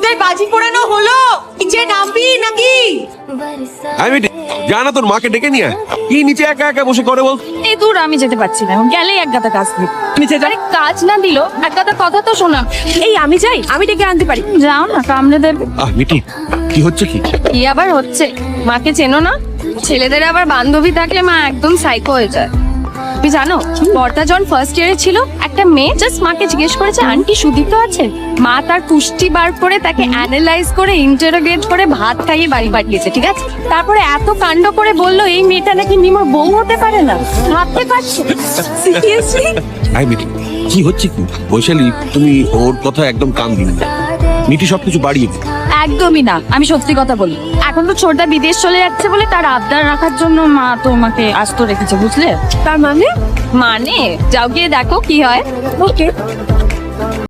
তোর বাজি পোড়ানো হলো? নিচে নামবি নাকি? আমি জানা তোর মাকে ডেকে নিয়ে আয়। কি নিচে একা একা বসে করে বল? এই দূর, আমি যেতে পারছি না, গেলেই এক গাদা কাজ দিই। নিচে যাই, কাজ না দিল এক গাদা কথা তো শোনা। এই আমি যাই, আমি ডেকে আনতে পারি। যাও না, কামড়ে দেবে। মিটি, কি হচ্ছে কি? কি আবার হচ্ছে? মাকে চেনো না? ছেলেদের আবার বান্ধবী থাকলে মা একদম সাইকো হয়ে যায়। তুমি জানো, বর্দা যখন ফার্স্ট ইয়ারে ছিল, একটা মেয়ে জাস্ট মাকে জিজ্ঞেস করেছে আন্টি সুদীপ্ত আছে? মা তার পুষ্টি বার করে তাকে অ্যানালাইজ করে ইন্টারোগেট করে ভাত খাইয়ে বাড়ি পাঠিয়েছে, ঠিক আছে? তারপরে এত কাণ্ড করে বললো এই মেয়েটা নাকি মিমোর বউ হতে পারে না। ভাবতে পারছো? সিরিয়াসলি? মিটি, কি হচ্ছে কি? বৈশালী, তুমি ওর কথা একদম কান দিন না। মিটি সবকিছু বাড়িয়ে দিই। একদমই না, আমি সত্যি কথা বলি। এখন তো ছোটদা বিদেশ চলে যাচ্ছে বলে তার আবদার রাখার জন্য মা তোমাকে আস্ত রেখেছে, বুঝলে? তার মানে? মানে যাও গিয়ে দেখো কি হয়। ওকে।